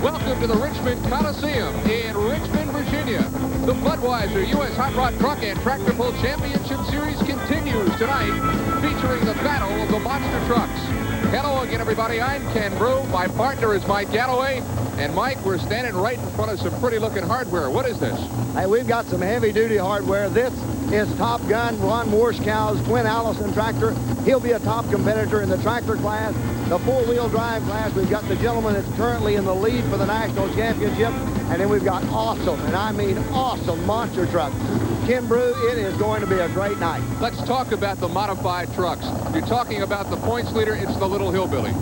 Welcome to the Richmond Coliseum in Richmond, Virginia. The Budweiser U.S. Hot Rod Truck and Tractor Pull Championship Series continues tonight, featuring the battle of the monster trucks. Hello again, everybody. I'm Ken Brew. My partner is Mike Galloway. And, Mike, we're standing right in front of some pretty-looking hardware. What is this? Hey, we've got some heavy-duty hardware. This is Top Gun, Ron Warschkow's twin Allison tractor. He'll be a top competitor in the tractor class. The four-wheel drive class, we've got the gentleman that's currently in the lead for the national championship. And then we've got awesome, and I mean awesome, monster trucks. Ken Brew, it is going to be a great night. Let's talk about the modified trucks. You're talking about the points leader. It's the Little Hillbilly.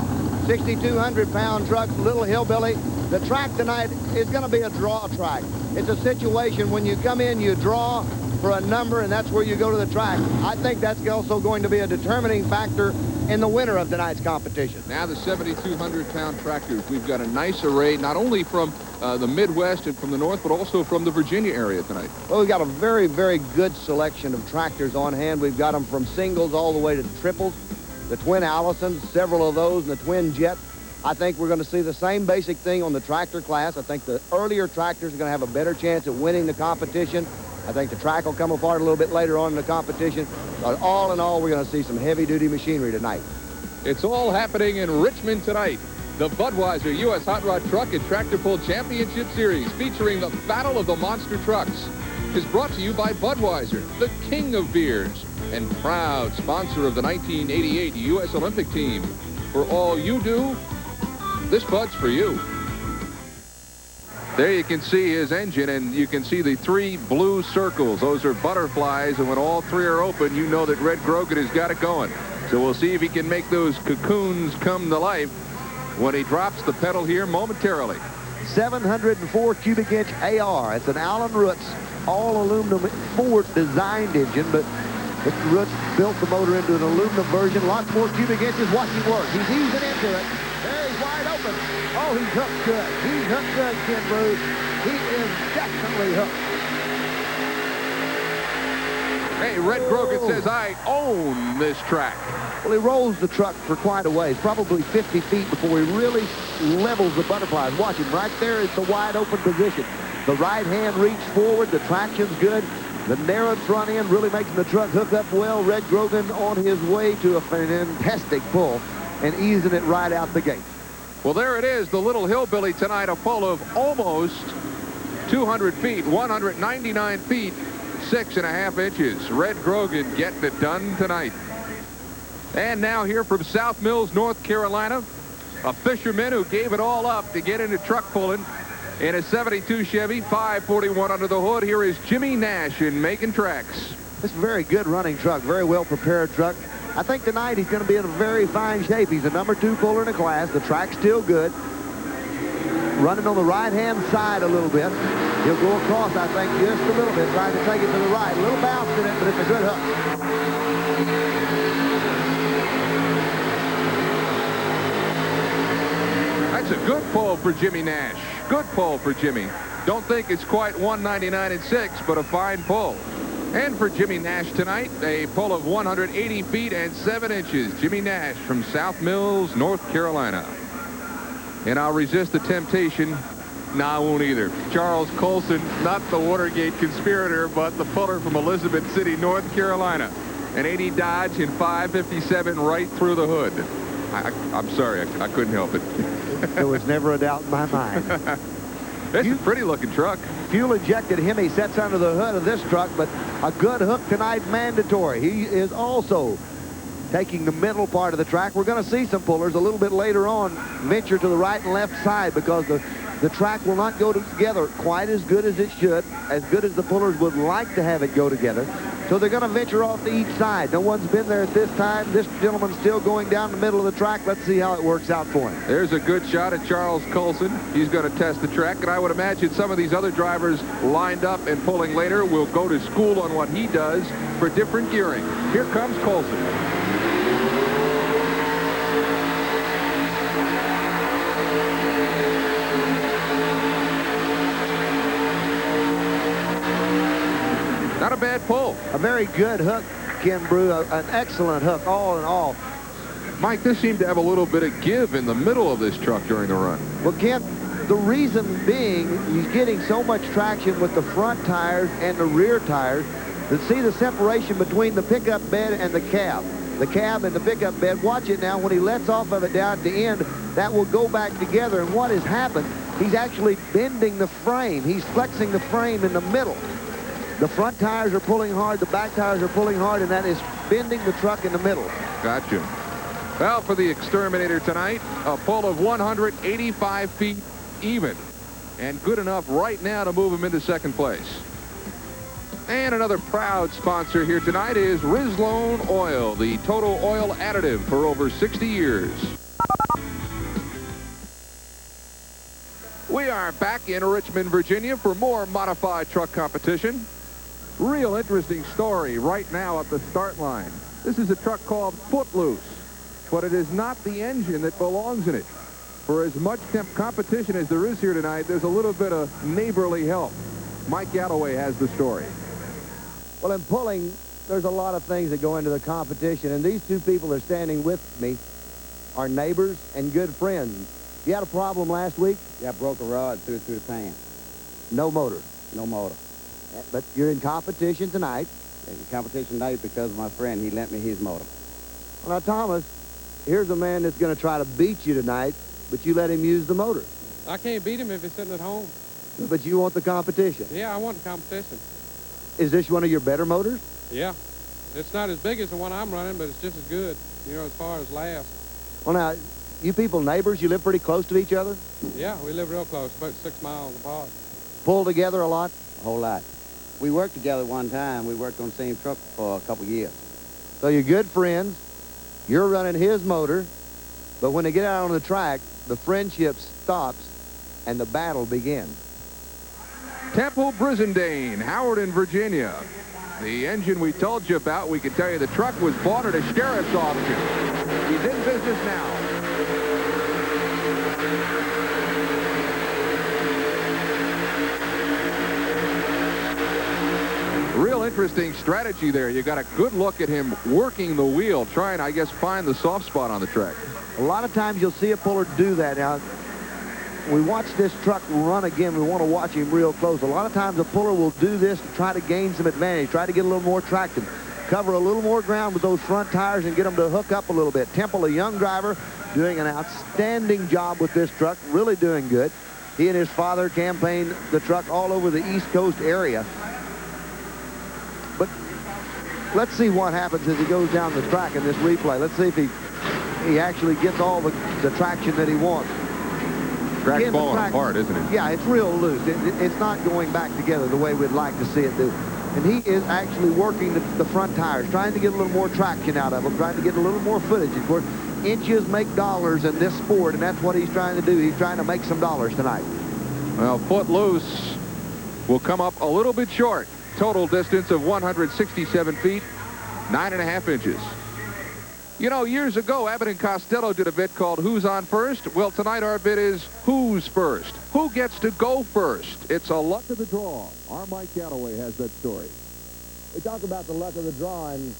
6,200-pound truck, Little Hillbilly. The track tonight is going to be a draw track. It's a situation when you come in, you draw for a number, and that's where you go to the track. I think that's also going to be a determining factor in the winner of tonight's competition. Now the 7,200-pound tractors. We've got a nice array, not only from the Midwest and from the North, but also from the Virginia area tonight. Well, we've got a very, very good selection of tractors on hand. We've got them from singles all the way to triples. The twin Allisons, several of those, and the twin Jet. I think we're going to see the same basic thing on the tractor class. I think the earlier tractors are going to have a better chance at winning the competition. I think the track will come apart a little bit later on in the competition. But all in all, we're going to see some heavy-duty machinery tonight. It's all happening in Richmond tonight. The Budweiser U.S. Hot Rod Truck and Tractor Pull Championship Series, featuring the Battle of the Monster Trucks, is brought to you by Budweiser, the king of beers, and proud sponsor of the 1988 U.S. Olympic team. For all you do, this Bud's for you. There you can see his engine, and you can see the three blue circles. Those are butterflies, and when all three are open, you know that Red Grogan has got it going. So we'll see if he can make those cocoons come to life when he drops the pedal here momentarily. 704 cubic inch AR. It's an Allen Roots all aluminum Ford designed engine, but Mr. Roots built the motor into an aluminum version. Lots more cubic inches. Watch him work. He's easing into it. There he's wide open. Oh, he's hooked good. He's hooked good, Ken Brew. He is definitely hooked. Hey, Red Grogan says, I own this track. Well, he rolls the truck for quite a ways, probably 50 feet before he really levels the butterflies. Watch him. Right there is the wide open position. The right hand reached forward. The traction's good. The narrowed front end really makes the truck hook up well. Red Grogan on his way to a fantastic pull and easing it right out the gate. Well, there it is, the Little Hillbilly tonight, a pull of almost 200 feet, 199 feet, 6.5 inches. Red Grogan getting it done tonight. And now here from South Mills, North Carolina, a fisherman who gave it all up to get into truck pulling in a 72 Chevy, 541 under the hood. Here is Jimmy Nash in Making Tracks. This is a very good running truck, very well prepared truck. I think tonight he's going to be in a very fine shape. He's a number 2 puller in the class. The track's still good. Running on the right-hand side a little bit. He'll go across, I think, just a little bit, trying to take it to the right. A little bounce in it, but it's a good hook. That's a good pull for Jimmy Nash. Good pull for Jimmy. Don't think it's quite 199 and 6, but a fine pull. And for Jimmy Nash tonight, a pull of 180 feet and 7 inches. Jimmy Nash from South Mills, North Carolina. And I'll resist the temptation. No, I won't either. Charles Colson, not the Watergate conspirator, but the puller from Elizabeth City, North Carolina. An 80 Dodge in 557 right through the hood. I'm sorry, I couldn't help it. There was never a doubt in my mind. It's a pretty looking truck. Fuel-injected Hemi sets under the hood of this truck, but a good hook tonight mandatory. He is also taking the middle part of the track. We're going to see some pullers a little bit later on venture to the right and left side because the track will not go together quite as good as it should, as good as the pullers would like to have it go together. So they're going to venture off to each side. No one's been there at this time. This gentleman's still going down the middle of the track. Let's see how it works out for him. There's a good shot at Charles Colson. He's going to test the track, and I would imagine some of these other drivers lined up and pulling later will go to school on what he does for different gearing. Here comes Colson. Not a bad pull. A very good hook, Ken Brew. An excellent hook, all in all. Mike, this seemed to have a little bit of give in the middle of this truck during the run. Well, Ken, The reason being, he's getting so much traction with the front tires and the rear tires. To see the separation between the pickup bed and the cab. The cab and the pickup bed. Watch it now. When he lets off of it down at the end, that will go back together. And what has happened, he's actually bending the frame. He's flexing the frame in the middle. The front tires are pulling hard, the back tires are pulling hard, and that is bending the truck in the middle. Gotcha. Well, for the Exterminator tonight, a pull of 185 feet even. And good enough right now to move him into second place. And another proud sponsor here tonight is Rizlone Oil, the total oil additive for over 60 years. We are back in Richmond, Virginia for more modified truck competition. Real interesting story right now at the start line. This is a truck called Footloose, but it is not the engine that belongs in it. For as much competition as there is here tonight, there's a little bit of neighborly help. Mike Galloway has the story. Well, in pulling, there's a lot of things that go into the competition, and these two people that are standing with me are neighbors and good friends. You had a problem last week? Yeah, I broke a rod through the pan. No motor. No motor. But you're in competition tonight. In competition tonight because of my friend. He lent me his motor. Well, now, Thomas, here's a man that's going to try to beat you tonight, but you let him use the motor. I can't beat him if he's sitting at home. But you want the competition. Yeah, I want the competition. Is this one of your better motors? Yeah. It's not as big as the one I'm running, but it's just as good, you know, as far as last. Well, now, you people neighbors, you live pretty close to each other? Yeah, we live real close, about 6 miles apart. Pull together a lot? A whole lot. We worked together one time. We worked on the same truck for a couple years. So you're good friends. You're running his motor. But when they get out on the track, the friendship stops and the battle begins. Temple Brizendane, Howard in Virginia. The engine we told you about, we can tell you the truck was bought at a sheriff's auction. He's in business now. Real interesting strategy there. You got a good look at him working the wheel, trying, I guess, find the soft spot on the track. A lot of times you'll see a puller do that. Now, we watch this truck run again. We want to watch him real close. A lot of times a puller will do this to try to gain some advantage, try to get a little more traction, cover a little more ground with those front tires and get them to hook up a little bit. Temple, a young driver, doing an outstanding job with this truck, really doing good. He and his father campaigned the truck all over the East Coast area. But let's see what happens as he goes down the track in this replay. Let's see if he actually gets all the traction that he wants. Track's falling apart, isn't it? Yeah, it's real loose. It's not going back together the way we'd like to see it do. And he is actually working the front tires, trying to get a little more traction out of them, trying to get a little more footage. Of course, inches make dollars in this sport, and that's what he's trying to do. He's trying to make some dollars tonight. Well, Footloose will come up a little bit short. Total distance of 167 feet, 9.5 inches. You know, years ago, Abbott and Costello did a bit called Who's on First? Well, tonight our bit is Who's First? Who gets to go first? It's a luck of the draw. Our Mike Galloway has that story. We talk about the luck of the draw, and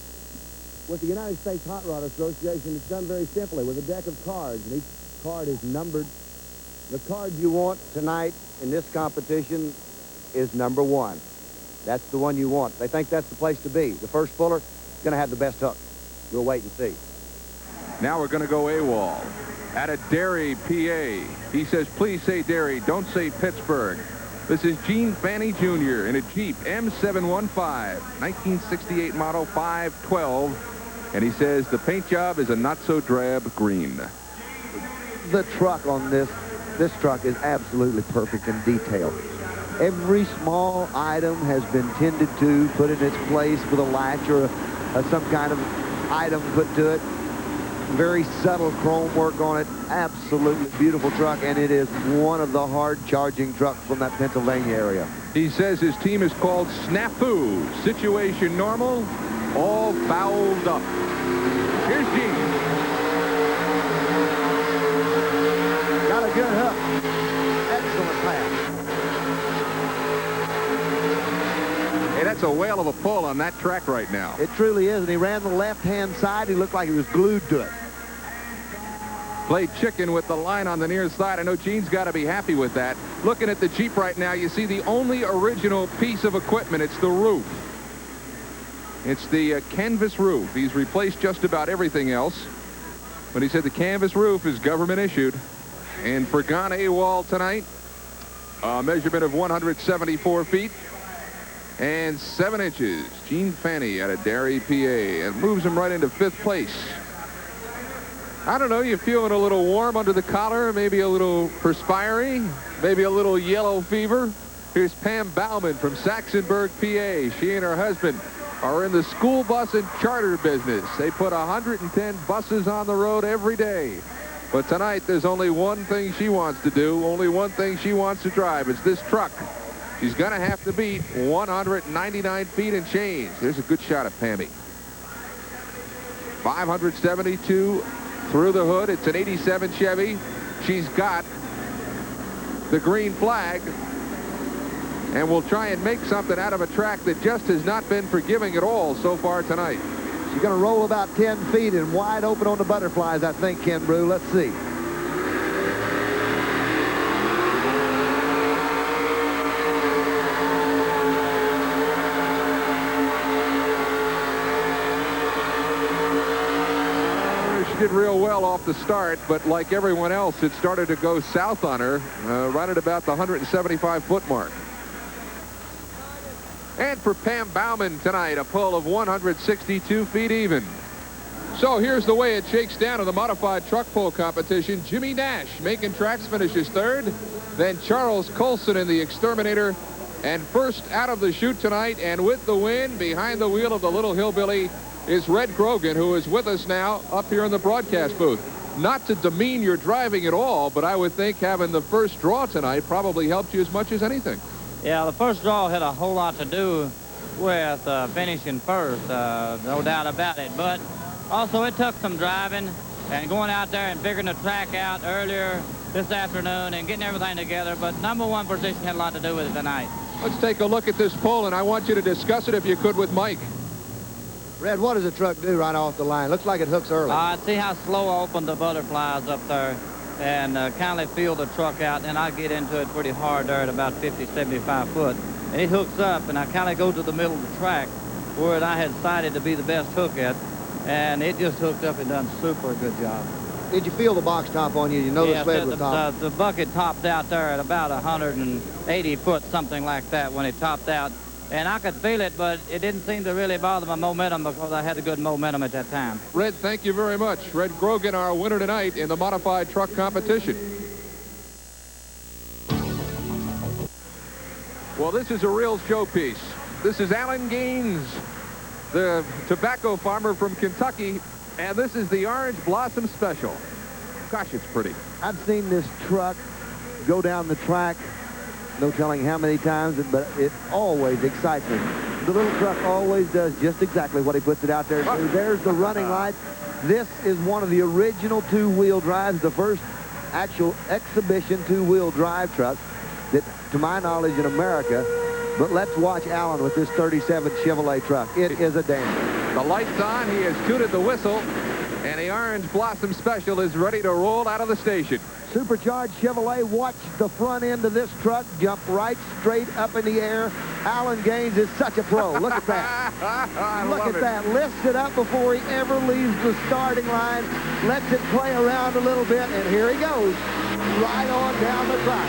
with the United States Hot Rod Association, it's done very simply with a deck of cards, and each card is numbered. The card you want tonight in this competition is number 1. That's the one you want. They think that's the place to be. The first puller is going to have the best hook. We'll wait and see. Now we're going to go AWOL. At a Derry, PA. He says, please say Derry, don't say Pittsburgh. This is Gene Fanny Jr. in a Jeep M715, 1968 model, 512. And he says the paint job is a not-so-drab green. The truck on this truck is absolutely perfect in detail. Every small item has been tended to, put in its place with a latch or some kind of item put to it. Very subtle chrome work on it. Absolutely beautiful truck, and it is one of the hard-charging trucks from that Pennsylvania area. He says his team is called Snafu. Situation normal, all fouled up. Here's Gene. Got a good hook. Excellent pass. Hey, that's a whale of a pull on that track right now. It truly is, and he ran the left-hand side. He looked like he was glued to it. Played chicken with the line on the near side. I know Gene's got to be happy with that. Looking at the Jeep right now, you see the only original piece of equipment. It's the roof. It's the canvas roof. He's replaced just about everything else. But he said the canvas roof is government issued. And for Gone AWOL tonight, a measurement of 174 feet and 7 inches. Gene Fanny out of Derry, PA, and moves him right into 5th place. I don't know, you feeling a little warm under the collar, maybe a little perspiring, maybe a little yellow fever. Here's Pam Bauman from Saxonburg, PA. She and her husband are in the school bus and charter business. They put 110 buses on the road every day. But tonight, there's only one thing she wants to do, only one thing she wants to drive. It's this truck. She's going to have to beat 199 feet and change. There's a good shot of Pammy. 572 through the hood. It's an 87 Chevy. She's got the green flag and will try and make something out of a track that just has not been forgiving at all so far tonight. She's going to roll about 10 feet and wide open on the butterflies, I think, Ken Brew. Let's see. Did real well off the start, but like everyone else, it started to go south on her right at about the 175-foot mark. And for Pam Bauman tonight, a pull of 162 feet even. So here's the way it shakes down in the modified truck pull competition. Jimmy Nash, making tracks, finishes 3rd. Then Charles Colson in the Exterminator. And first out of the chute tonight, and with the win, behind the wheel of the little hillbilly, is Red Grogan, who is with us now up here in the broadcast booth. Not to demean your driving at all, but I would think having the first draw tonight probably helped you as much as anything. Yeah, the first draw had a whole lot to do with finishing first, no doubt about it. But also it took some driving and going out there and figuring the track out earlier this afternoon and getting everything together. But #1 position had a lot to do with it tonight. Let's take a look at this pole, and I want you to discuss it if you could with Mike. Red, what does the truck do right off the line? Looks like it hooks early. See how slow I opened the butterflies up there and kind of feel the truck out. Then I get into it pretty hard there at about 50, 75 foot. And it hooks up, and I kind of go to the middle of the track where I had decided to be the best hook at. And it just hooked up and done super good job. Did you feel the box top on you? You know the sled was top. The bucket topped out there at about 180 foot, something like that, when it topped out. And I could feel it, but it didn't seem to really bother my momentum because I had a good momentum at that time. Red, thank you very much. Red Grogan, our winner tonight in the modified truck competition. Well, this is a real showpiece. This is Alan Gaines, the tobacco farmer from Kentucky, and this is the Orange Blossom Special. Gosh, it's pretty. I've seen this truck go down the track, no telling how many times, but it always excites me. The little truck always does just exactly what he puts it out there to do. There's the running light. This is one of the original two-wheel drives, the first actual exhibition two-wheel drive truck that, to my knowledge, in America. But let's watch Alan with this 37 Chevrolet truck. It is a dancer. The light's on. He has tooted the whistle, and the Orange Blossom Special is ready to roll out of the station. Supercharged Chevrolet, watch the front end of this truck jump right straight up in the air. Alan Gaines is such a pro. Look at that. Look at that. Lifts it up before he ever leaves the starting line. Lets it play around a little bit, and here he goes. Right on down the track.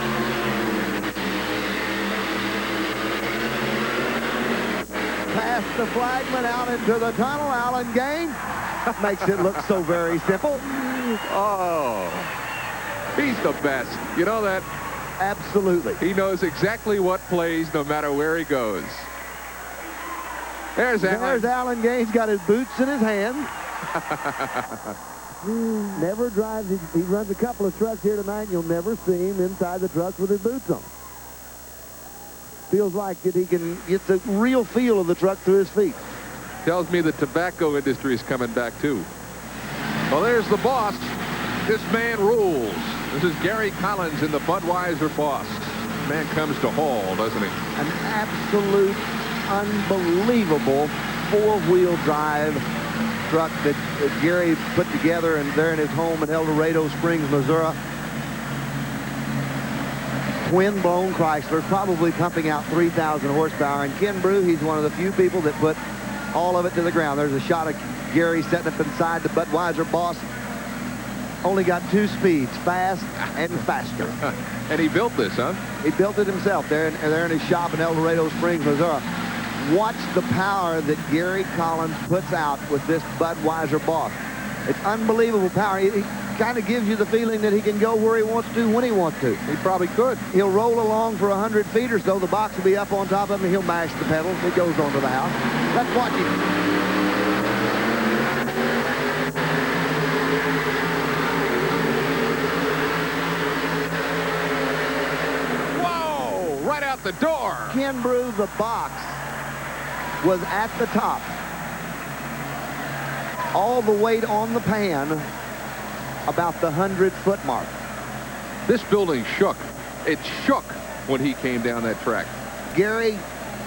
Past the flagman out into the tunnel. Alan Gaines makes it look so very simple. Oh. He's the best. You know that? Absolutely. He knows exactly what plays no matter where he goes. There's Alan. There's Alan Gaines, got his boots in his hand. Never drives. He runs a couple of trucks here tonight, and you'll never see him inside the truck with his boots on. Feels like that he can get the real feel of the truck through his feet. Tells me the tobacco industry is coming back, too. Well, there's the boss. This man rules. This is Gary Collins in the Budweiser Boss. Man comes to haul, doesn't he? An absolute, unbelievable four-wheel drive truck that Gary put together and there in his home in El Dorado Springs, Missouri. Twin-blown Chrysler, probably pumping out 3,000 horsepower. And Ken Brew, he's one of the few people that put all of it to the ground. There's a shot of Gary setting up inside the Budweiser Boss. Only got 2 speeds, fast and faster. And he built this, huh? He built it himself there in his shop in El Dorado Springs, Missouri. Watch the power that Gary Collins puts out with this Budweiser Boss. It's unbelievable power. He kind of gives you the feeling that he can go where he wants to when he wants to. He probably could. He'll roll along for 100 feet or so. The box will be up on top of him, and he'll mash the pedals. He goes on to the house. Let's watch him. Whoa! Right out the door. Ken Brew, the box was at the top. All the weight on the pan about the 100-foot mark. This building shook. It shook when he came down that track. Gary,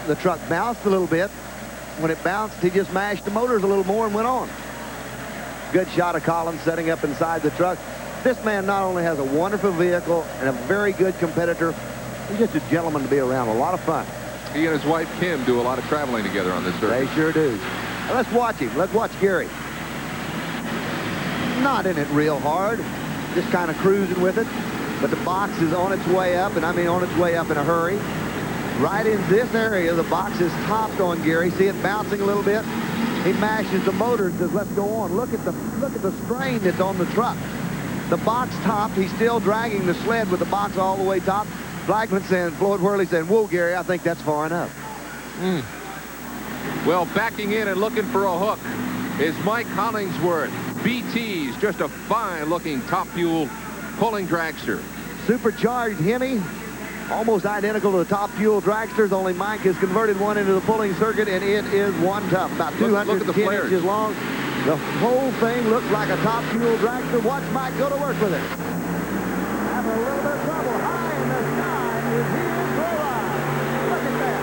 the truck bounced a little bit. When it bounced, he just mashed the motors a little more and went on. Good shot of Collins setting up inside the truck. This man not only has a wonderful vehicle and a very good competitor, he's just a gentleman to be around. A lot of fun. He and his wife, Kim, do a lot of traveling together on this circuit. They sure do. Now, let's watch him. Let's watch Gary. Not in it real hard. Just kind of cruising with it. But the box is on its way up, and I mean on its way up in a hurry. Right in this area, the box is topped on Gary. See it bouncing a little bit? He mashes the motor and says, let's go on. Look at the strain that's on the truck. The box topped. He's still dragging the sled with the box all the way topped. Flagman saying, Floyd Worley saying, whoa, Gary, I think that's far enough. Well, backing in and looking for a hook is Mike Hollingsworth. BT's just a fine-looking top-fuel pulling dragster. Supercharged Hemi, almost identical to the top-fuel dragsters, only Mike has converted one into the pulling circuit, and it is one tough, about 210 inches long. The whole thing looks like a top-fuel dragster. Watch Mike go to work with it. Having a little bit of trouble. High in the sky is his drive. Look at that.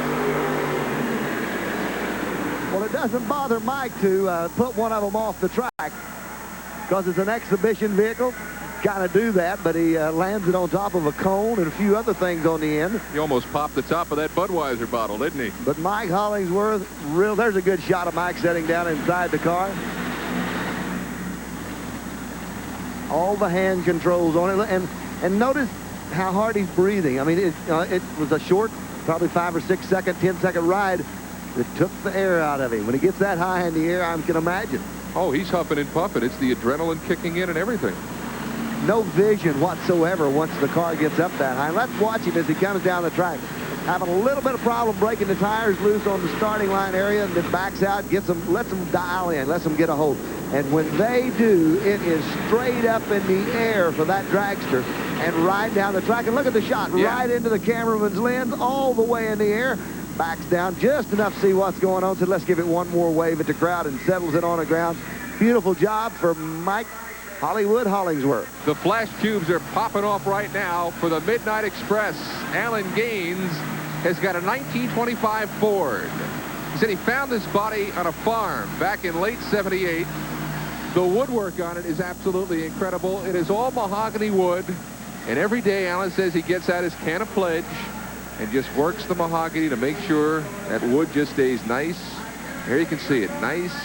Well, it doesn't bother Mike to put one of them off the track because it's an exhibition vehicle. Kind of do that, but he lands it on top of a cone and a few other things on the end. He almost popped the top of that Budweiser bottle, didn't he? But Mike Hollingsworth, there's a good shot of Mike sitting down inside the car. All the hand controls on it, and notice how hard he's breathing. I mean, it was a short, probably 5 or 6 second, 10-second ride that took the air out of him. When he gets that high in the air, I can imagine. Oh, he's huffing and puffing. It's the adrenaline kicking in and everything. No vision whatsoever once the car gets up that high. Let's watch him as he comes down the track. Having a little bit of problem breaking the tires loose on the starting line area, and then backs out, lets them dial in, lets them get a hold. And when they do, it is straight up in the air for that dragster and right down the track. And look at the shot, right into the cameraman's lens, all the way in the air. Backs down just enough to see what's going on. So let's give it one more wave at the crowd and settles it on the ground. Beautiful job for Mike Hollywood Hollingsworth. The flash tubes are popping off right now for the Midnight Express. Alan Gaines has got a 1925 Ford. He said he found this body on a farm back in late '78. The woodwork on it is absolutely incredible. It is all mahogany wood. And every day, Alan says he gets out his can of Pledge and just works the mahogany to make sure that wood just stays nice. Here you can see it, nice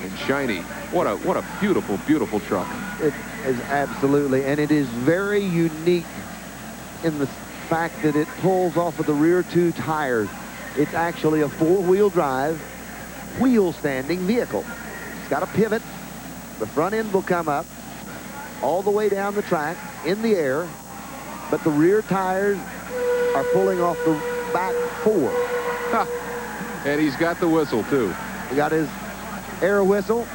and shiny. What a beautiful, beautiful truck. It is absolutely, and it is very unique in the fact that it pulls off of the rear 2 tires. It's actually a 4-wheel drive, wheel standing vehicle. It's got a pivot. The front end will come up all the way down the track in the air, but the rear tires are pulling off the back 4. And he's got the whistle, too. He got his air whistle,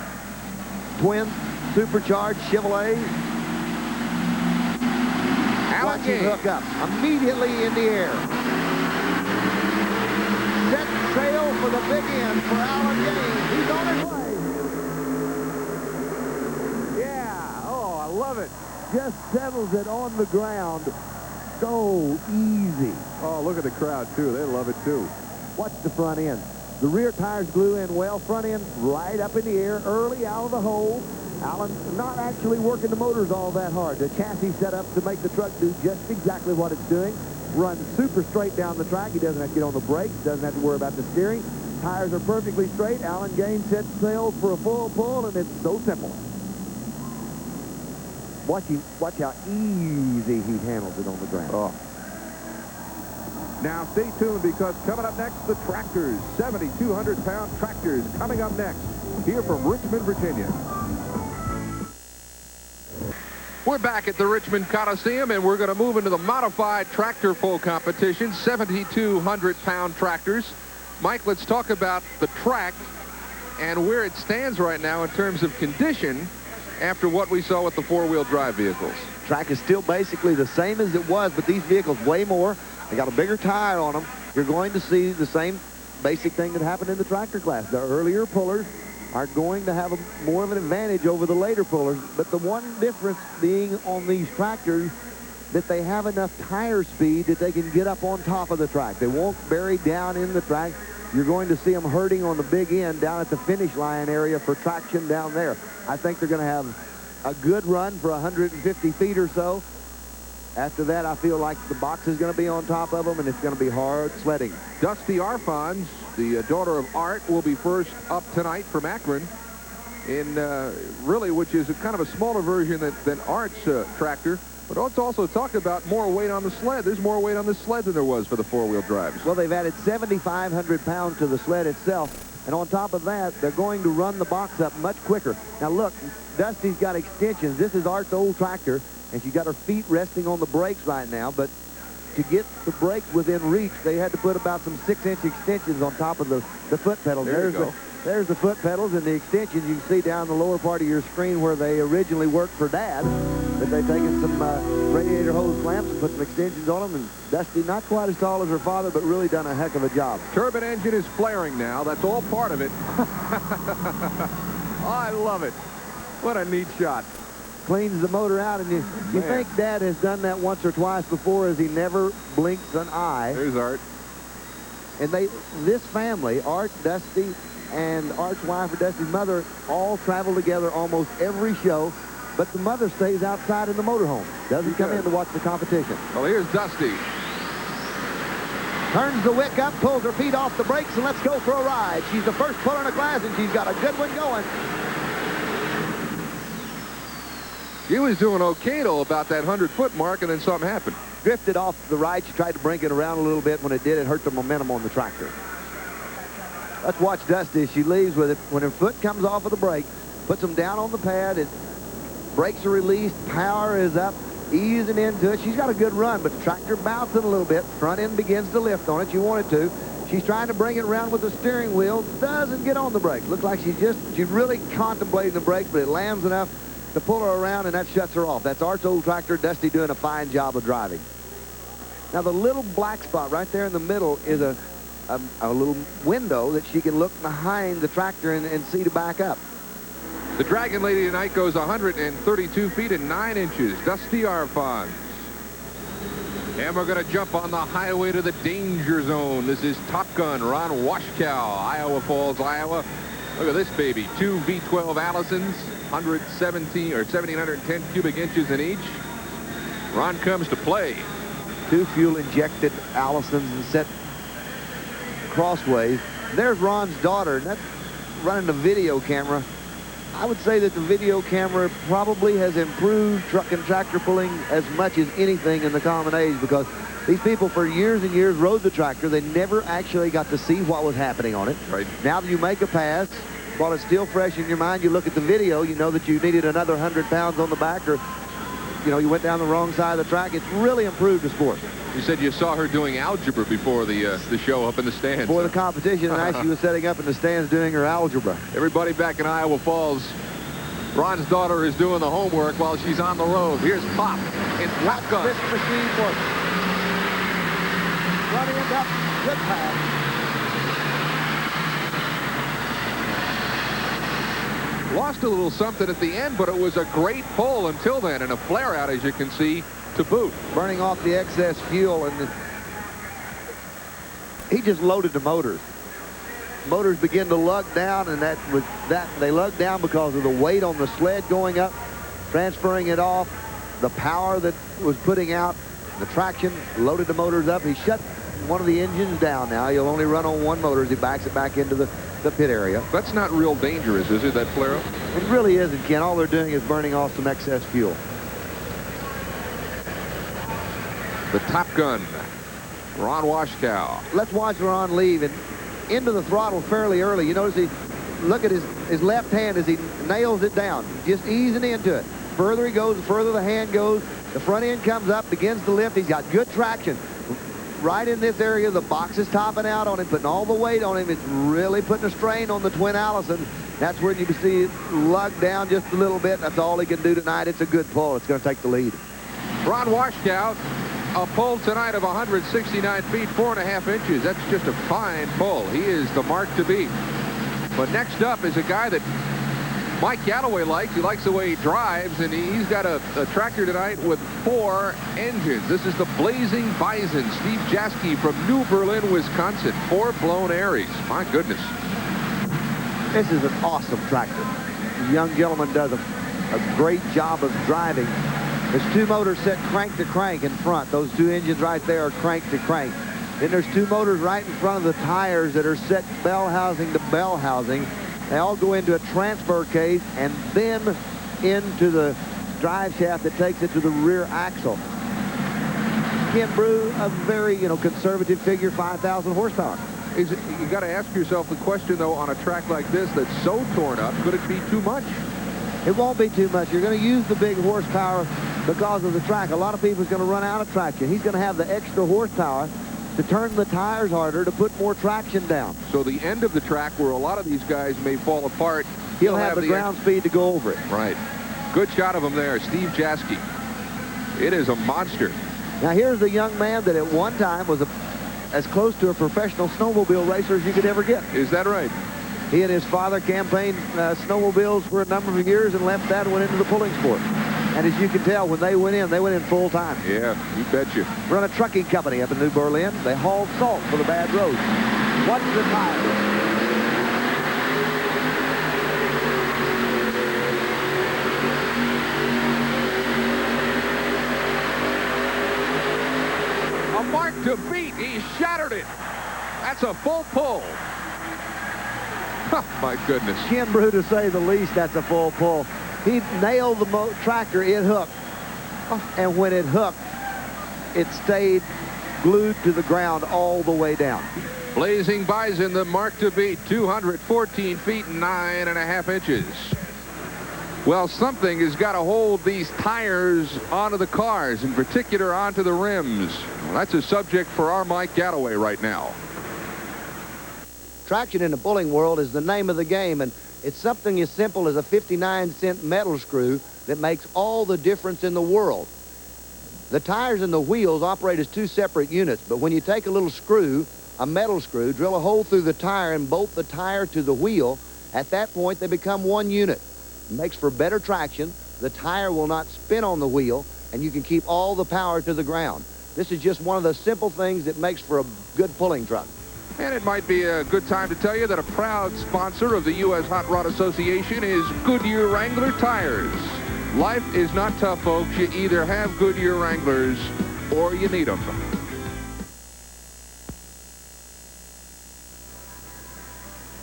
twin supercharged Chevrolet. Watch him hook up immediately in the air. Set sail for the big end for Alan Gaines. He's on his way. Yeah, oh, I love it. Just settles it on the ground. So easy. Oh, look at the crowd, too. They love it, too. Watch the front end. The rear tires glue in well, front end right up in the air, early out of the hole. Allen not actually working the motors all that hard. The chassis set up to make the truck do just exactly what it's doing. Runs super straight down the track. He doesn't have to get on the brakes, doesn't have to worry about the steering. Tires are perfectly straight. Allen gains, sets sails for a full pull, and it's so simple. Watch how easy he handles it on the ground. Oh. Now stay tuned, because coming up next, the tractors, 7,200-pound tractors coming up next here from Richmond, Virginia. We're back at the Richmond Coliseum, and we're going to move into the modified tractor pull competition, 7,200-pound tractors. Mike, let's talk about the track and where it stands right now in terms of condition after what we saw with the four-wheel drive vehicles. Track is still basically the same as it was, but these vehicles weigh more. They got a bigger tire on them. You're going to see the same basic thing that happened in the tractor class. The earlier pullers are going to have more of an advantage over the later pullers, but the one difference being on these tractors that they have enough tire speed that they can get up on top of the track. They won't bury down in the track. You're going to see them hurting on the big end down at the finish line area for traction down there. I think they're going to have a good run for 150 feet or so. After that, I feel like the box is going to be on top of them, and it's going to be hard sledding. Dusty Arfons, the daughter of Art, will be first up tonight from Akron in really, which is a kind of a smaller version than Art's tractor. But let's also talk about more weight on the sled. There's more weight on this sled than there was for the four-wheel drives. Well, they've added 7,500 pounds to the sled itself. And on top of that, they're going to run the box up much quicker. Now, look, Dusty's got extensions. This is Art's old tractor, and she's got her feet resting on the brakes right now. But to get the brakes within reach, they had to put about some 6-inch extensions on top of the foot pedals. There's the foot pedals and the extensions you can see down the lower part of your screen where they originally worked for Dad. But they've taken some radiator hose clamps and put some extensions on them. And Dusty, not quite as tall as her father, but really done a heck of a job. Turbine engine is flaring now. That's all part of it. I love it. What a neat shot. Cleans the motor out, and you think Dad has done that once or twice before, as he never blinks an eye. There's Art. And this family, Art, Dusty, and Art's wife or Dusty's mother, all travel together almost every show, but the mother stays outside in the motorhome. Doesn't come in to watch the competition. Well, here's Dusty. Turns the wick up, pulls her feet off the brakes, and let's go for a ride. She's the first puller in the class, and she's got a good one going. She was doing okay, though, about that 100-foot mark, and then something happened. Drifted off to the right. She tried to bring it around a little bit. When it did, it hurt the momentum on the tractor. Let's watch Dusty as she leaves with it. When her foot comes off of the brake, puts them down on the pad, brakes are released, power is up, easing into it. She's got a good run, but the tractor bouncing a little bit. Front end begins to lift on it. You want it to. She's trying to bring it around with the steering wheel. Doesn't get on the brakes. Looks like she's really contemplating the brakes, but it lands enough to pull her around, and that shuts her off. That's Art's old tractor. Dusty doing a fine job of driving. Now, the little black spot right there in the middle is a little window that she can look behind the tractor and see to back up. The Dragon Lady tonight goes 132 feet and 9 inches. Dusty Arfons. And we're going to jump on the highway to the danger zone. This is Top Gun, Ron Washkow, Iowa Falls, Iowa. Look at this baby. 2 V12 Allisons, 1,710 cubic inches in each. Ron comes to play. 2 fuel-injected Allisons and set crossways. There's Ron's daughter, and that's running the video camera. I would say that the video camera probably has improved truck and tractor pulling as much as anything in the common age, because these people for years and years rode the tractor. They never actually got to see what was happening on it. Right. Now that you make a pass, while it's still fresh in your mind, you look at the video, you know that you needed another 100 pounds on the back, or you went down the wrong side of the track. It's really improved the sport. You said you saw her doing algebra before the show up in the stands. Before the competition, and as she was setting up in the stands doing her algebra. Everybody back in Iowa Falls. Ron's daughter is doing the homework while she's on the road. Here's Pop in Top Gun. This machine works. Running it up, good pass. Lost a little something at the end, but it was a great pull until then, and a flare out, as you can see, to boot. Burning off the excess fuel, and he just loaded the motors. motors begin to lug down, and they lug down because of the weight on the sled going up, transferring it off, the power that was putting out, the traction, loaded the motors up. He shut one of the engines down now. He'll only run on one motor as he backs it back into the pit area. That's not real dangerous, is it, that flare-up? It really isn't, Ken. All they're doing is burning off some excess fuel. The Top Gun, Ron Washkow. Let's watch Ron leave and into the throttle fairly early. You notice look at his left hand as he nails it down, just easing into it. Further he goes, the further the hand goes. The front end comes up, begins to lift. He's got good traction. Right in this area, the box is topping out on him, putting all the weight on him. It's really putting a strain on the twin Allison. That's where you can see it lug down just a little bit. That's all he can do tonight. It's a good pull. It's going to take the lead. Ron Washkow, a pull tonight of 169 feet, 4.5 inches. That's just a fine pull. He is the mark to beat. But next up is a guy that Mike Galloway likes. He likes the way he drives, and he's got a tractor tonight with 4 engines. This is the Blazing Bison, Steve Jaske from New Berlin, Wisconsin. 4 blown Aries. My goodness. This is an awesome tractor. The young gentleman does a great job of driving. There's 2 motors set crank to crank in front. Those 2 engines right there are crank to crank. Then there's 2 motors right in front of the tires that are set bell housing to bell housing. They all go into a transfer case and then into the drive shaft that takes it to the rear axle. Ken Brew, a very, conservative figure, 5,000 horsepower. You got to ask yourself the question, though, on a track like this that's so torn up, could it be too much? It won't be too much. You're going to use the big horsepower because of the track. A lot of people's going to run out of traction. He's going to have the extra horsepower to turn the tires harder to put more traction down. So the end of the track where a lot of these guys may fall apart, he'll have the ground speed to go over it. Right. Good shot of him there, Steve Jaske. It is a monster. Now here's the young man that at one time was as close to a professional snowmobile racer as you could ever get. Is that right? He and his father campaigned snowmobiles for a number of years and left that and went into the pulling sport. And as you can tell, when they went in full time. Yeah, you betcha. Run a trucking company up in New Berlin. They hauled salt for the bad roads. Watch the tires. A mark to beat. He shattered it. That's a full pull. My goodness. Ken Brew, to say the least, that's a full pull. He nailed the tractor. It hooked. And when it hooked, it stayed glued to the ground all the way down. Blazing Bison, the mark to beat, 214 feet, 9.5 inches. Well, something has got to hold these tires onto the cars, in particular onto the rims. Well, that's a subject for our Mike Galloway right now. Traction in the pulling world is the name of the game, and it's something as simple as a 59-cent metal screw that makes all the difference in the world. The tires and the wheels operate as 2 separate units, but when you take a little screw, a metal screw, drill a hole through the tire and bolt the tire to the wheel, at that point they become 1 unit. It makes for better traction, the tire will not spin on the wheel, and you can keep all the power to the ground. This is just one of the simple things that makes for a good pulling truck. And it might be a good time to tell you that a proud sponsor of the U.S. Hot Rod Association is Goodyear Wrangler Tires. Life is not tough, folks. You either have Goodyear Wranglers or you need them.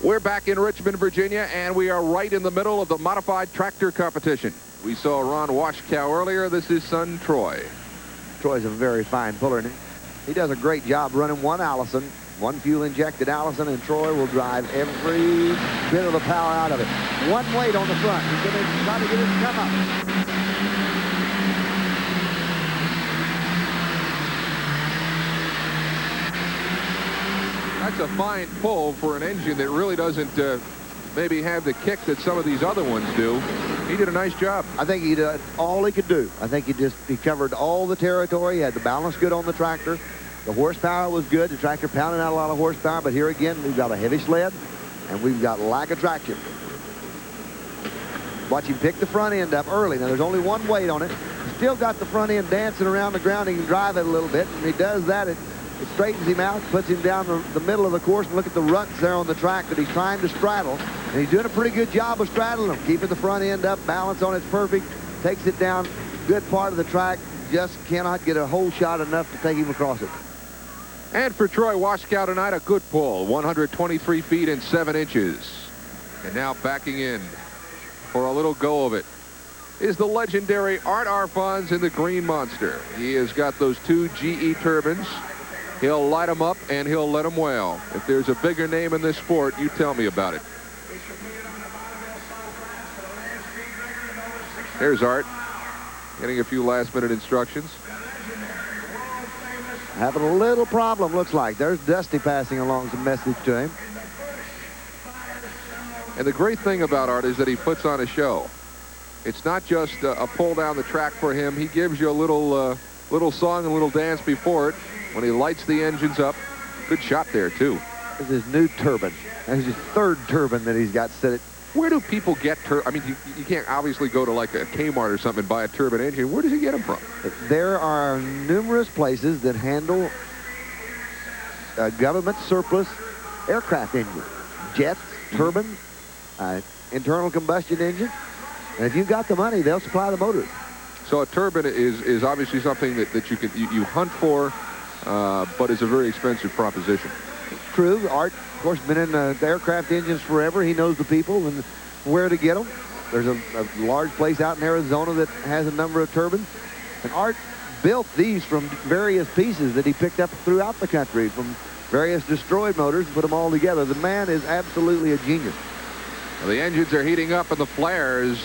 We're back in Richmond, Virginia, and we are right in the middle of the modified tractor competition. We saw Ron Washkow earlier. This is son Troy. Troy's a very fine puller. He does a great job running one Allison, one fuel-injected Allison, and Troy will drive every bit of the power out of it. One weight on the front. He's going to try to get it to come up. That's a fine pull for an engine that really doesn't maybe have the kick that some of these other ones do. He did a nice job. I think he did all he could do. I think he covered all the territory. He had the balance good on the tractor. The horsepower was good. The tractor pounded out a lot of horsepower, but here again, we've got a heavy sled, and we've got lack of traction. Watch him pick the front end up early. Now, there's only one weight on it. He's still got the front end dancing around the ground. He can drive it a little bit, and he does that at It straightens him out, puts him down the middle of the course, and look at the ruts there on the track that he's trying to straddle. And he's doing a pretty good job of straddling them, keeping the front end up, balance on it's perfect, takes it down good part of the track, just cannot get a whole shot enough to take him across it. And for Troy Washkow tonight, a good pull, 123 feet and 7 inches. And now backing in for a little go of it is the legendary Art Arfons in the Green Monster. He has got those 2 GE turbines. He'll light them up and he'll let them wail. If there's a bigger name in this sport, you tell me about it. There's Art, getting a few last-minute instructions. Having a little problem, looks like. There's Dusty passing along some message to him. And the great thing about Art is that he puts on a show. It's not just a pull down the track for him. He gives you a little song and a little dance before it when he lights the engines up. Good shot there, too. This is his new turbine. That's his 3rd turbine that he's got set. Where do people get I mean, you can't obviously go to like a Kmart or something and buy a turbine engine. Where does he get them from? There are numerous places that handle government surplus aircraft engines, jets, turbines, internal combustion engines. And if you've got the money, they'll supply the motors. So a turbine is obviously something that you hunt for, but is a very expensive proposition. True. Art, of course, been in the aircraft engines forever. He knows the people and where to get them. There's a large place out in Arizona that has a number of turbines. And Art built these from various pieces that he picked up throughout the country, from various destroyed motors, and put them all together. The man is absolutely a genius. Well, the engines are heating up and the flares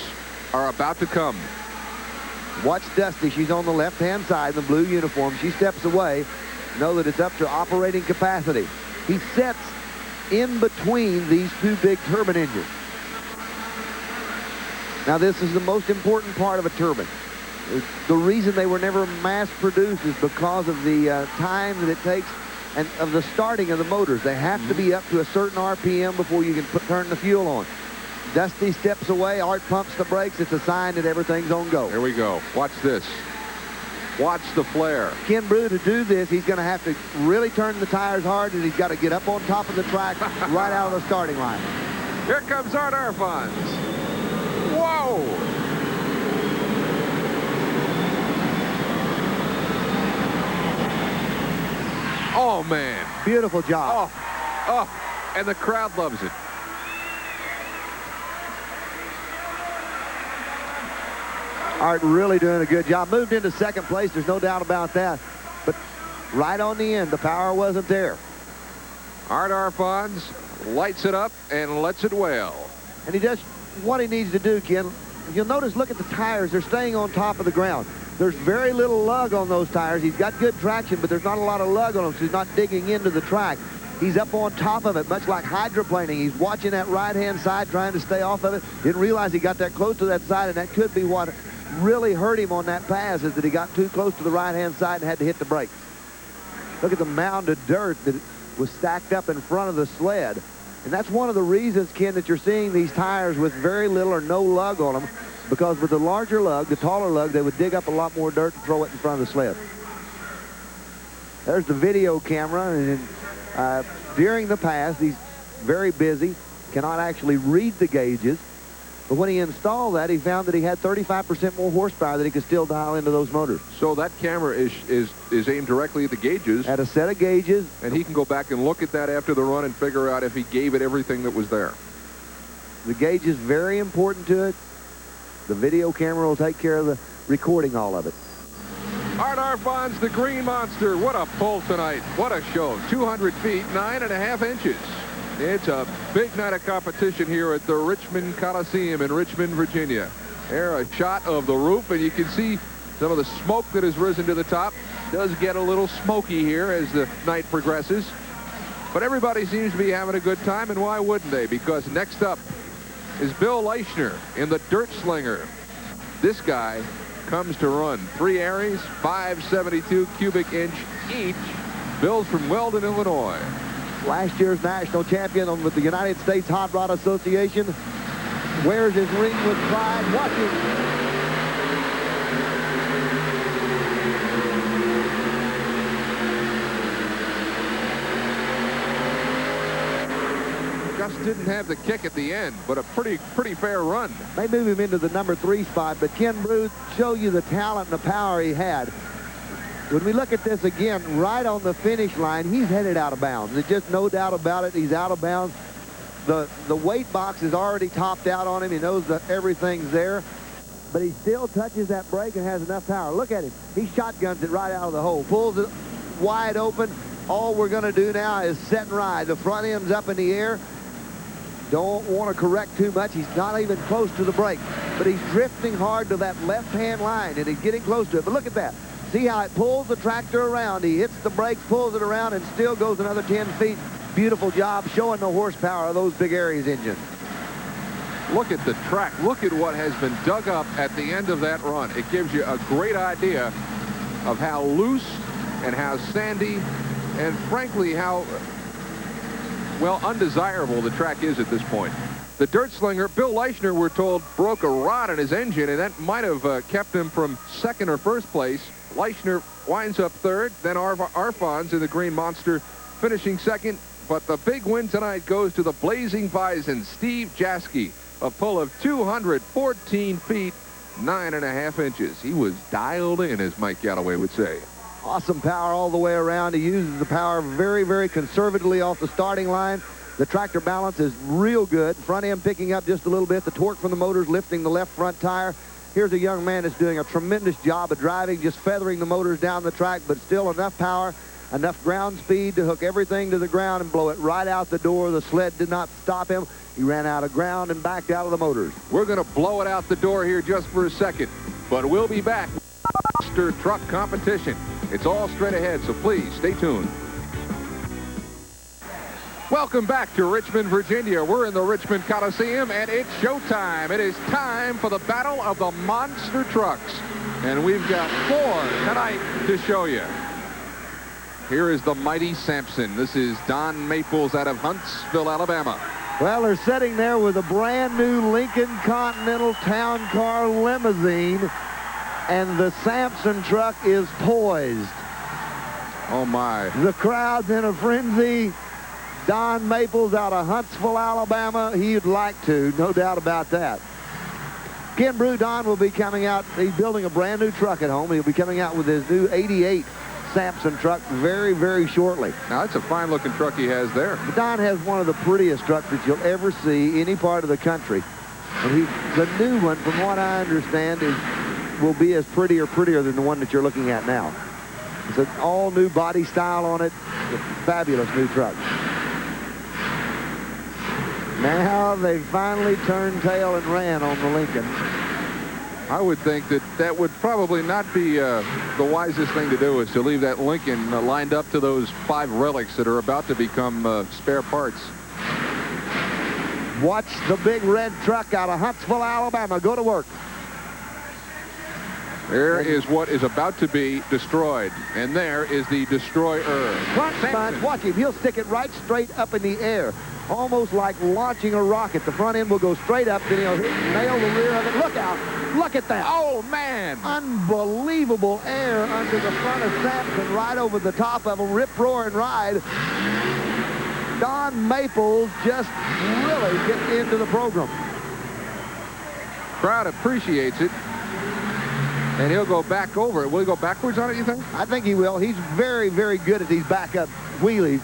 are about to come. Watch Dusty. She's on the left-hand side in the blue uniform. She steps away. Know that it's up to operating capacity. He sets in between these 2 big turbine engines. Now, this is the most important part of a turbine. The reason they were never mass-produced is because of the time that it takes and of the starting of the motors. They have to be up to a certain RPM before you can turn the fuel on. Dusty steps away. Art pumps the brakes. It's a sign that everything's on go. Here we go. Watch this. Watch the flare. Ken Brew, to do this, he's going to have to really turn the tires hard, and he's got to get up on top of the track right out of the starting line. Here comes Art Arfons. Whoa! Oh, man. Beautiful job. Oh, and the crowd loves it. Art really doing a good job. Moved into 2nd place, there's no doubt about that. But right on the end, the power wasn't there. Art Arfons lights it up and lets it wail. And he does what he needs to do, Ken. You'll notice, look at the tires. They're staying on top of the ground. There's very little lug on those tires. He's got good traction, but there's not a lot of lug on them, so he's not digging into the track. He's up on top of it, much like hydroplaning. He's watching that right-hand side, trying to stay off of it. Didn't realize he got that close to that side, and that could be what really hurt him on that pass, is that he got too close to the right-hand side and had to hit the brakes. Look at the mound of dirt that was stacked up in front of the sled. And that's one of the reasons, Ken, that you're seeing these tires with very little or no lug on them, because with the larger lug, the taller lug, they would dig up a lot more dirt and throw it in front of the sled. There's the video camera, and during the pass, he's very busy, cannot actually read the gauges. But when he installed that, he found that he had 35% more horsepower that he could still dial into those motors. So that camera is aimed directly at the gauges. At a set of gauges. And he can go back and look at that after the run and figure out if he gave it everything that was there. The gauge is very important to it. The video camera will take care of the recording all of it. Art Arfons, the Green Monster. What a pull tonight. What a show. 200 feet, 9.5 inches. It's a big night of competition here at the Richmond Coliseum in Richmond, Virginia. There, a shot of the roof, and you can see some of the smoke that has risen to the top. Does get a little smoky here as the night progresses. But everybody seems to be having a good time, and why wouldn't they? Because next up is Bill Leischner in the Dirt Slinger. This guy comes to run 3 Aries, 572 cubic inch each. Bill's from Weldon, Illinois. Last year's national champion with the United States Hot Rod Association. Wears his ring with pride. Watch him. just didn't have the kick at the end, but a pretty fair run. They move him into the number 3 spot, but Ken Brew show you the talent and the power he had. When we look at this again, right on the finish line, he's headed out of bounds. There's just no doubt about it. He's out of bounds. The weight box is already topped out on him. He knows that everything's there, but he still touches that brake and has enough power. Look at him. He shotguns it right out of the hole, pulls it wide open. All we're going to do now is set and ride. The front end's up in the air. Don't want to correct too much. He's not even close to the brake, but he's drifting hard to that left-hand line, and he's getting close to it. But look at that. See how it pulls the tractor around. He hits the brakes, pulls it around, and still goes another 10 feet. Beautiful job showing the horsepower of those big Aries engines. Look at the track. Look at what has been dug up at the end of that run. It gives you a great idea of how loose and how sandy and frankly how, well, undesirable the track is at this point. The dirt slinger, Bill Leichner, we're told, broke a rod in his engine, and that might have kept him from second or first place. Leichner winds up third, then Arfons in the Green Monster finishing second. But the big win tonight goes to the Blazing Bison, Steve Jaski, a pull of 214 feet, 9.5 inches. He was dialed in, as Mike Galloway would say. Awesome power all the way around. He uses the power very, very conservatively off the starting line. The tractor balance is real good. Front end picking up just a little bit. The torque from the motors lifting the left front tire. Here's a young man that's doing a tremendous job of driving, just feathering the motors down the track, but still enough power, enough ground speed to hook everything to the ground and blow it right out the door. The sled did not stop him. He ran out of ground and backed out of the motors. We're going to blow it out the door here just for a second, but we'll be back. Monster truck competition. It's all straight ahead, so please stay tuned. Welcome back to Richmond, Virginia. We're in the Richmond Coliseum, and it's showtime. It is time for the battle of the monster trucks. And we've got 4 tonight to show you. Here is the mighty Sampson. This is Don Maples out of Huntsville, Alabama. Well, they're sitting there with a brand new Lincoln Continental Town Car Limousine, and the Sampson truck is poised. Oh, my. The crowd's in a frenzy. Don Maples out of Huntsville, Alabama. He'd like to, no doubt about that. Ken Brew, Don will be coming out. He's building a brand new truck at home. He'll be coming out with his new 88 Sampson truck very, very shortly. Now, that's a fine-looking truck he has there. Don has one of the prettiest trucks that you'll ever see any part of the country. And the new one, from what I understand, will be as prettier than the one that you're looking at now. It's an all-new body style on it. It's a fabulous new truck. Now they finally turned tail and ran on the Lincoln. I would think that would probably not be the wisest thing to do, is to leave that Lincoln lined up to those 5 relics that are about to become spare parts. Watch the big red truck out of Huntsville, Alabama. Go to work. There is what is about to be destroyed, and there is the destroyer. Front sponge, watch him. He'll stick it right straight up in the air, almost like launching a rocket. The front end will go straight up, then he'll nail the rear of it. Look out. Look at that. Oh, man. Unbelievable air under the front of Sampson, right over the top of him. Rip, roar, and ride. Don Maples just really getting into the program. Crowd appreciates it. And he'll go back over it. Will he go backwards on it, you think? I think he will. He's very, very good at these backup wheelies.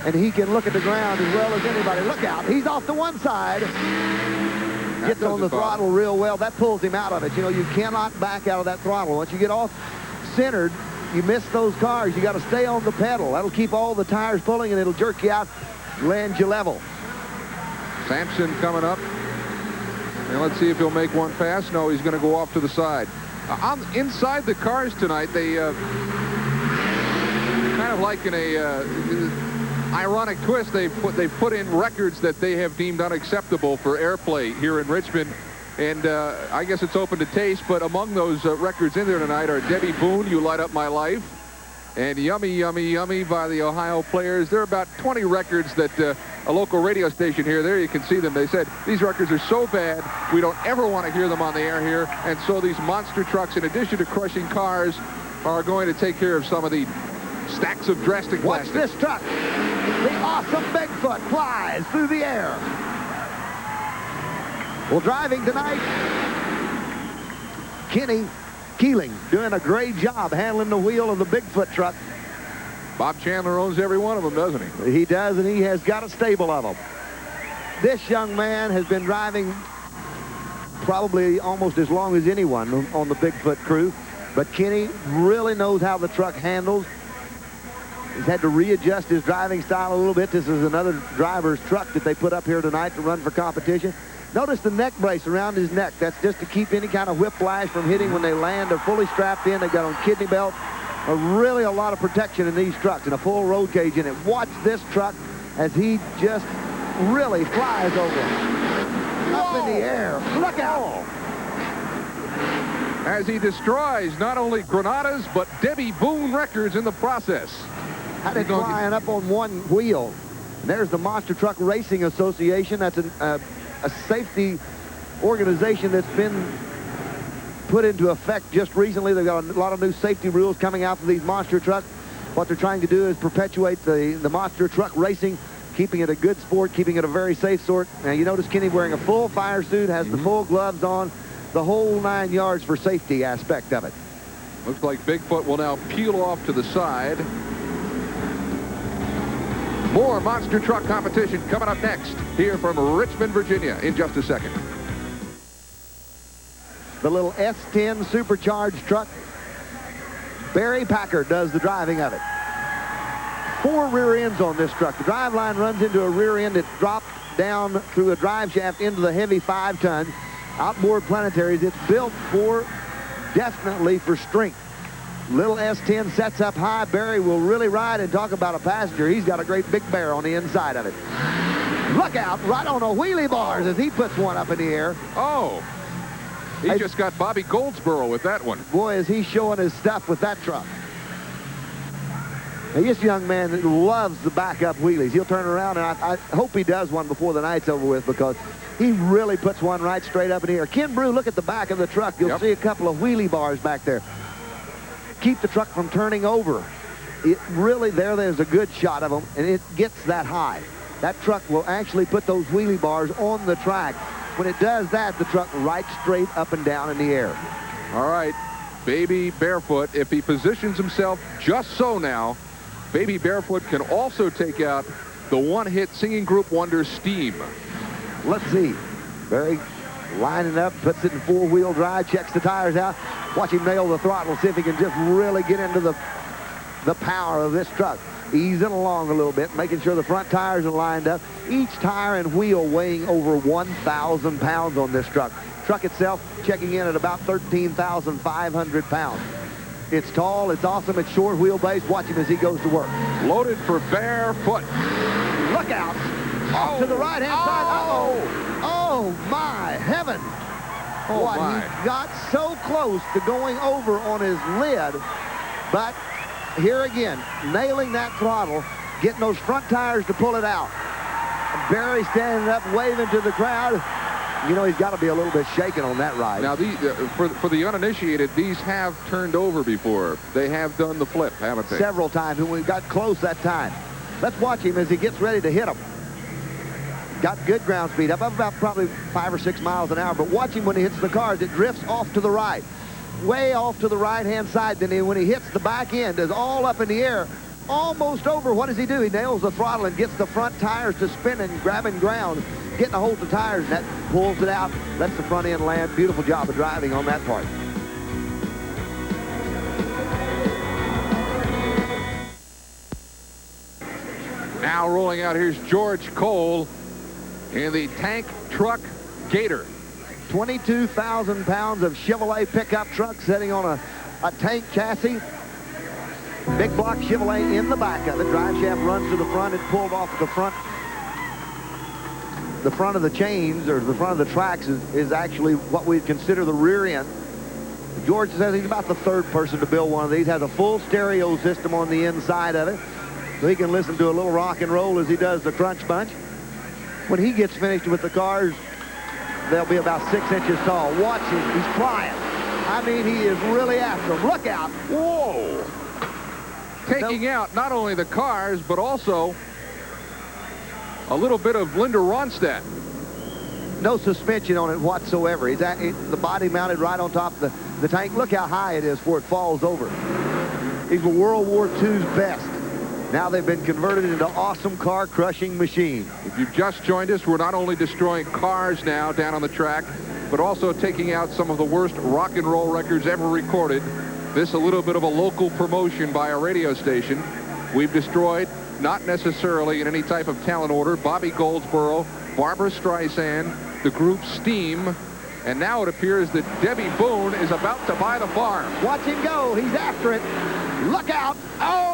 And he can look at the ground as well as anybody. Look out. He's off to one side. Gets on the throttle real well. That pulls him out of it. You know, you cannot back out of that throttle. Once you get off centered, you miss those cars. You got to stay on the pedal. That'll keep all the tires pulling, and it'll jerk you out, land you level. Sampson coming up. And let's see if he'll make one pass. No, he's going to go off to the side. Inside the cars tonight, they kind of like in a ironic twist, they put in records that they have deemed unacceptable for airplay here in Richmond. And I guess it's open to taste, but among those records in there tonight are Debbie Boone, You Light Up My Life, and Yummy, Yummy, Yummy by the Ohio Players. There are about 20 records that a local radio station here, there you can see them. They said, these records are so bad, we don't ever want to hear them on the air here. And so these monster trucks, in addition to crushing cars, are going to take care of some of the stacks of drastic plastic. Watch this truck. The awesome Bigfoot flies through the air. Well, driving tonight, Kenny Keeling doing a great job handling the wheel of the Bigfoot truck. Bob Chandler owns every one of them, doesn't he? He does, and he has got a stable of them. This young man has been driving probably almost as long as anyone on the Bigfoot crew, but Kenny really knows how the truck handles. He's had to readjust his driving style a little bit. This is another driver's truck that they put up here tonight to run for competition. Notice the neck brace around his neck. That's just to keep any kind of whiplash from hitting when they land. They're fully strapped in. They've got on kidney belts. Really a lot of protection in these trucks and a full road cage in it. Watch this truck as he just really flies over. Up in the air. Look out. As he destroys not only Granada's, but Debbie Boone records in the process. Had it flying up on one wheel. And there's the Monster Truck Racing Association. That's a safety organization that's been put into effect just recently. They've got a lot of new safety rules coming out for these monster trucks. What they're trying to do is perpetuate the monster truck racing, keeping it a good sport, keeping it a very safe sort. Now, you notice Kenny wearing a full fire suit, has the full gloves on, the whole 9 yards for safety aspect of it. Looks like Bigfoot will now peel off to the side. More monster truck competition coming up next here from Richmond, Virginia in just a second. The little S10 supercharged truck. Barry Packer does the driving of it. 4 rear ends on this truck. The drive line runs into a rear end that dropped down through a drive shaft into the heavy 5-ton. Outboard planetaries. It's built definitely for strength. Little S10 sets up high. Barry will really ride and talk about a passenger. He's got a great big bear on the inside of it. Look out, right on the wheelie bars as he puts one up in the air. Oh, he just got Bobby Goldsboro with that one. Boy, is he showing his stuff with that truck. Now, this young man loves the backup wheelies. He'll turn around, and I hope he does one before the night's over with, because he really puts one right straight up in the air. Ken Brew, look at the back of the truck. You'll see a couple of wheelie bars back there. Keep the truck from turning over. It really, there's a good shot of them, and it gets that high. That truck will actually put those wheelie bars on the track. When it does that, the truck right straight up and down in the air. All right, Baby Barefoot, if he positions himself just so now, Baby Barefoot can also take out the one-hit singing group wonder Steam. Let's see. Barry lining up, puts it in 4-wheel drive, checks the tires out. Watch him nail the throttle, see if he can just really get into the power of this truck. Easing along a little bit, making sure the front tires are lined up. Each tire and wheel weighing over 1,000 pounds on this truck. Truck itself checking in at about 13,500 pounds. It's tall, it's awesome, it's short wheelbase. Watch him as he goes to work. Loaded for Barefoot. Look out. Off to the right-hand side. Uh-oh. Oh, my heaven. Oh, what, my. He got so close to going over on his lid, but here again, nailing that throttle, getting those front tires to pull it out. Barry standing up, waving to the crowd. You know, he's got to be a little bit shaken on that ride. Now, for the uninitiated, these have turned over before. They have done the flip, haven't they? Several times, and we got close that time. Let's watch him as he gets ready to hit them. Got good ground speed, up about probably 5 or 6 miles an hour, but watch him when he hits the cars. It drifts off to the right, way off to the right-hand side. Then when he hits the back end, is all up in the air, almost over. What does he do? He nails the throttle and gets the front tires to spinning, grabbing ground, getting a hold of the tires, and that pulls it out, lets the front end land. Beautiful job of driving on that part. Now rolling out, here's George Cole in the tank truck Gator. 22,000 pounds of Chevrolet pickup truck sitting on a tank chassis. Big block Chevrolet in the back of it. Drive shaft runs to the front. It pulled off the front. The front of the chains, or the front of the tracks, is actually what we'd consider the rear end. George says he's about the 3rd person to build one of these. Has a full stereo system on the inside of it, so he can listen to a little rock and roll as he does the Crunch Bunch. When he gets finished with the cars, they'll be about 6 inches tall. Watch him. He's flying. I mean, he is really after them. Look out. Whoa! Taking out not only the cars, but also a little bit of Linda Ronstadt. No suspension on it whatsoever. The body mounted right on top of the tank. Look how high it is before it falls over. These were World War II's best. Now they've been converted into awesome car-crushing machines. If you've just joined us, we're not only destroying cars now down on the track, but also taking out some of the worst rock and roll records ever recorded. This a little bit of a local promotion by a radio station. We've destroyed, not necessarily in any type of talent order, Bobby Goldsboro, Barbara Streisand, the group Steam, and now it appears that Debbie Boone is about to buy the farm. Watch him go. He's after it. Look out. Oh!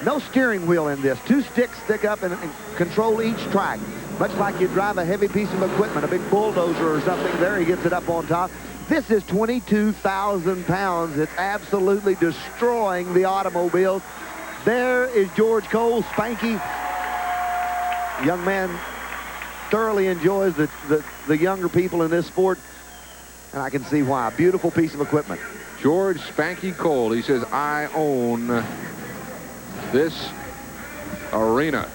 No steering wheel in this. Two sticks stick up and control each track. Much like you drive a heavy piece of equipment, a big bulldozer or something. There he gets it up on top. This is 22,000 pounds. It's absolutely destroying the automobiles. There is George Cole, Spanky. Young man thoroughly enjoys the younger people in this sport, and I can see why. Beautiful piece of equipment. George Spanky Cole, he says, I own this arena.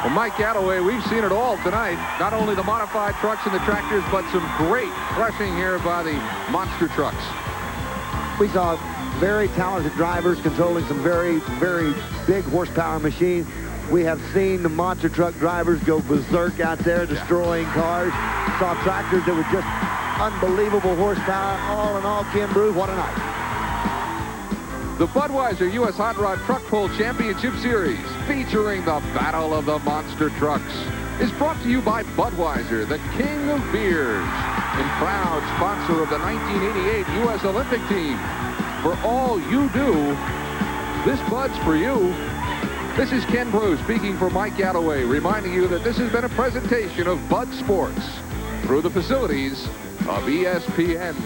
Well, Mike Galloway, we've seen it all tonight. Not only the modified trucks and the tractors, but some great crushing here by the monster trucks. We saw very talented drivers controlling some very, very big horsepower machines. We have seen the monster truck drivers go berserk out there destroying cars. Saw tractors that were just unbelievable horsepower. All in all, Ken Brew, what a night. The Budweiser U.S. Hot Rod Truck Pull Championship Series, featuring the Battle of the Monster Trucks, is brought to you by Budweiser, the king of beers, and proud sponsor of the 1988 U.S. Olympic team. For all you do, this Bud's for you. This is Ken Brew speaking for Mike Galloway, reminding you that this has been a presentation of Bud Sports through the facilities of ESPN.